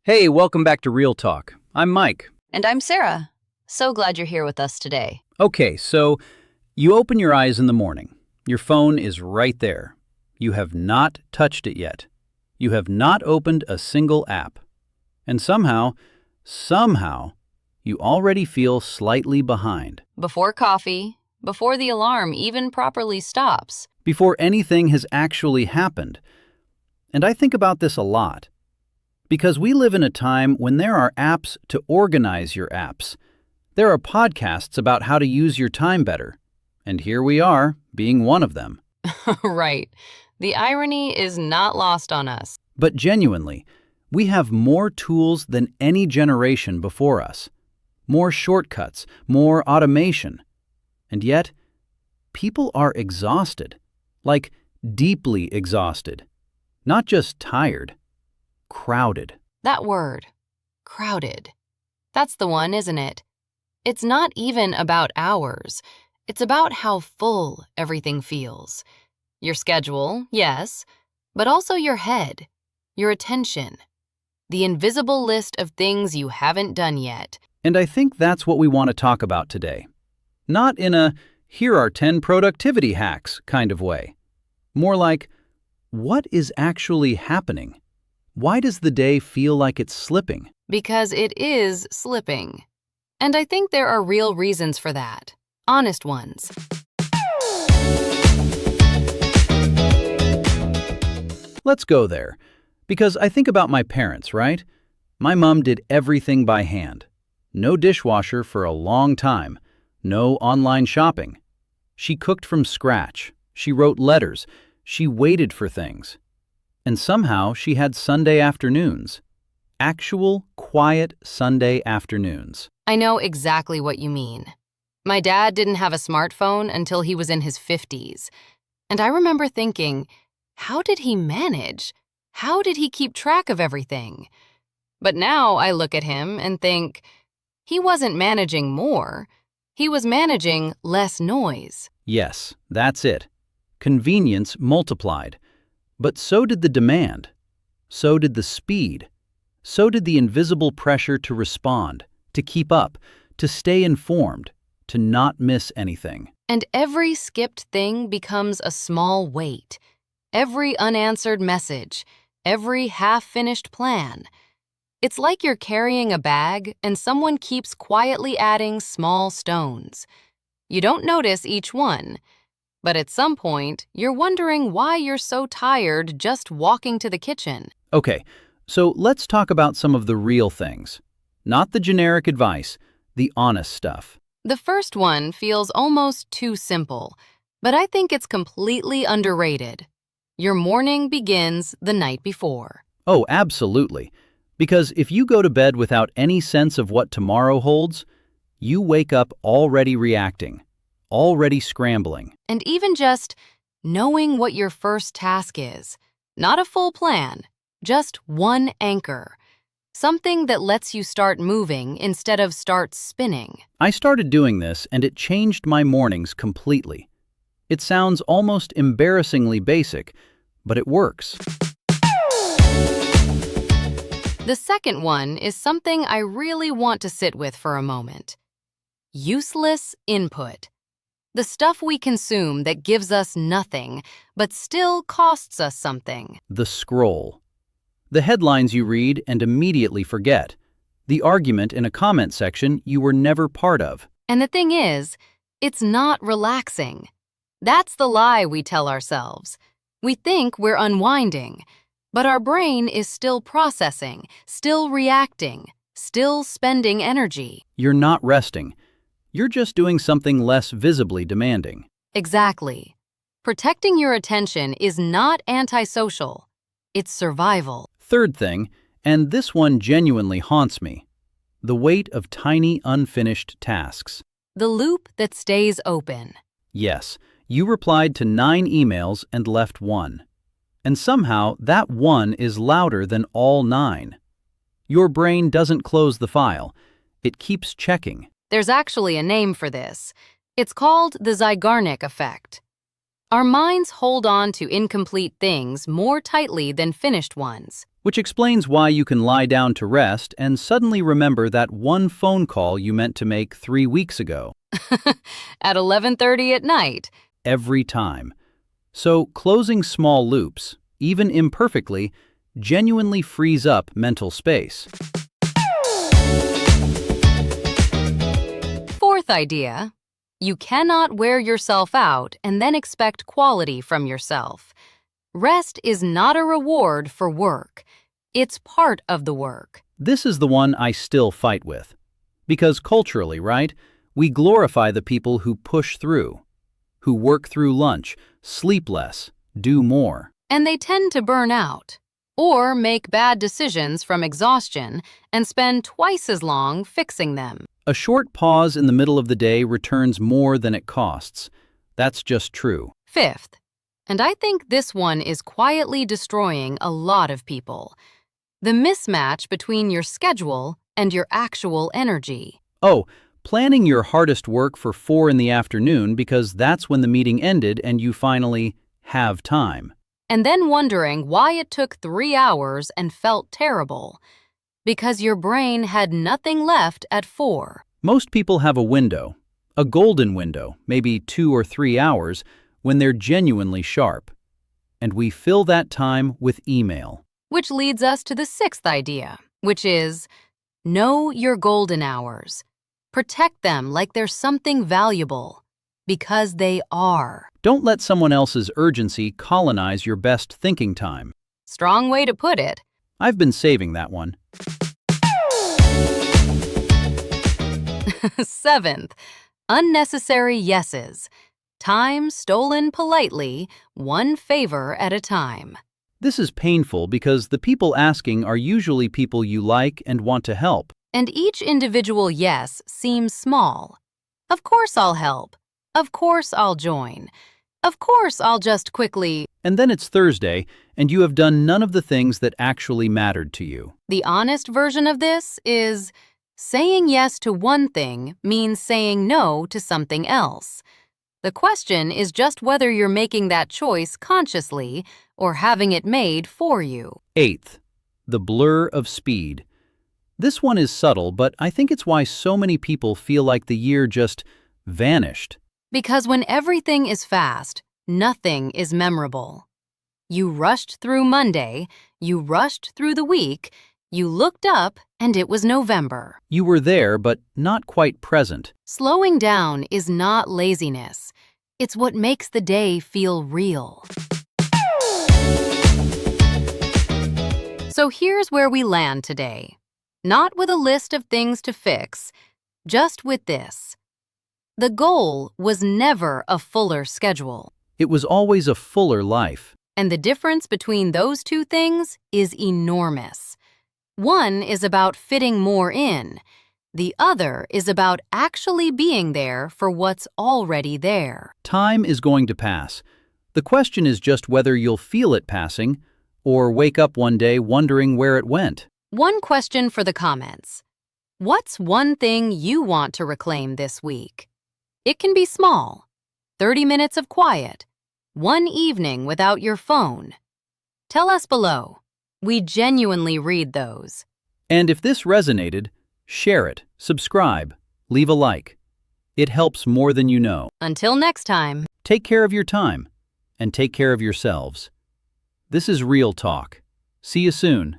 Hey, welcome back to Real Talk. I'm Mike. And I'm Sarah. So glad you're here with us today. Okay, so you open your eyes in the morning. Your phone is right there. You have not touched it yet. You have not opened a single app. And somehow, you already feel slightly behind. Before coffee, before the alarm even properly stops. Before anything has actually happened. And I think about this a lot. Because we live in a time when there are apps to organize your apps. There are podcasts about how to use your time better. And here we are, being one of them. Right. The irony is not lost on us. But genuinely, we have more tools than any generation before us. More shortcuts, more automation. And yet, people are exhausted. Like, deeply exhausted. Not just tired. Crowded. That word, crowded. That's the one, isn't it? It's not even about hours. It's about how full everything feels. Your schedule, yes, but also your head, your attention, the invisible list of things you haven't done yet. And I think that's what we want to talk about today. Not in a, here are 10 productivity hacks kind of way. More like, what is actually happening? Why does the day feel like it's slipping? Because it is slipping. And I think there are real reasons for that. Honest ones. Let's go there. Because I think about my parents, right? My mom did everything by hand. No dishwasher for a long time. No online shopping. She cooked from scratch. She wrote letters. She waited for things. And somehow she had Sunday afternoons. Actual, quiet Sunday afternoons. I know exactly what you mean. My dad didn't have a smartphone until he was in his 50s. And I remember thinking, how did he manage? How did he keep track of everything? But now I look at him and think, he wasn't managing more. He was managing less noise. Yes, that's it. Convenience multiplied. But so did the demand. So did the speed. So did the invisible pressure to respond, to keep up, to stay informed, to not miss anything. And every skipped thing becomes a small weight. Every unanswered message, every half-finished plan. It's like you're carrying a bag and someone keeps quietly adding small stones. You don't notice each one. But at some point, you're wondering why you're so tired just walking to the kitchen. Okay, so let's talk about some of the real things. Not the generic advice, the honest stuff. The first one feels almost too simple, but I think it's completely underrated. Your morning begins the night before. Oh, absolutely. Because if you go to bed without any sense of what tomorrow holds, you wake up already reacting. Already scrambling. And even just knowing what your first task is, not a full plan, just one anchor, something that lets you start moving instead of start spinning. I started doing this and it changed my mornings completely. It sounds almost embarrassingly basic, but it works. The second one is something I really want to sit with for a moment. Useless input. The stuff we consume that gives us nothing, but still costs us something. The scroll. The headlines you read and immediately forget. The argument in a comment section you were never part of. And the thing is, it's not relaxing. That's the lie we tell ourselves. We think we're unwinding, but our brain is still processing, still reacting, still spending energy. You're not resting. You're just doing something less visibly demanding. Exactly. Protecting your attention is not antisocial. It's survival. Third thing, and this one genuinely haunts me, the weight of tiny unfinished tasks. The loop that stays open. Yes, you replied to 9 emails and left 1. And somehow that 1 is louder than all 9. Your brain doesn't close the file. It keeps checking. There's actually a name for this. It's called the Zeigarnik effect. Our minds hold on to incomplete things more tightly than finished ones. Which explains why you can lie down to rest and suddenly remember that one phone call you meant to make 3 weeks ago. At 11:30 at night. Every time. So closing small loops, even imperfectly, genuinely frees up mental space. Fourth idea. You cannot wear yourself out and then expect quality from yourself. Rest is not a reward for work. It's part of the work. This is the one I still fight with. Because culturally, right, we glorify the people who push through, who work through lunch, sleep less, do more. And they tend to burn out, or make bad decisions from exhaustion and spend twice as long fixing them. A short pause in the middle of the day returns more than it costs. That's just true. Fifth, and I think this one is quietly destroying a lot of people, the mismatch between your schedule and your actual energy. Oh, planning your hardest work for 4 in the afternoon because that's when the meeting ended and you finally have time. And then wondering why it took 3 hours and felt terrible. Because your brain had nothing left at 4. Most people have a window, a golden window, maybe 2 or 3 hours, when they're genuinely sharp. And we fill that time with email. Which leads us to the sixth idea, which is, know your golden hours. Protect them like they're something valuable, because they are. Don't let someone else's urgency colonize your best thinking time. Strong way to put it. I've been saving that one. Seventh, unnecessary yeses. Time stolen politely, one favor at a time. This is painful because the people asking are usually people you like and want to help. And each individual yes seems small. Of course I'll help. Of course I'll join. Of course I'll just quickly. And then it's Thursday, and you have done none of the things that actually mattered to you. The honest version of this is, saying yes to one thing means saying no to something else. The question is just whether you're making that choice consciously or having it made for you. Eighth, the blur of speed. This one is subtle, but I think it's why so many people feel like the year just vanished. Because when everything is fast, nothing is memorable. You rushed through Monday, you rushed through the week, you looked up, and it was November. You were there, but not quite present. Slowing down is not laziness. It's what makes the day feel real. So here's where we land today. Not with a list of things to fix, just with this. The goal was never a fuller schedule. It was always a fuller life. And the difference between those two things is enormous. One is about fitting more in. The other is about actually being there for what's already there. Time is going to pass. The question is just whether you'll feel it passing or wake up one day wondering where it went. One question for the comments. What's one thing you want to reclaim this week? It can be small. 30 minutes of quiet. One evening without your phone. Tell us below. We genuinely read those. And if this resonated, share it, subscribe, leave a like. It helps more than you know. Until next time. Take care of your time and take care of yourselves. This is Real Talk. See you soon.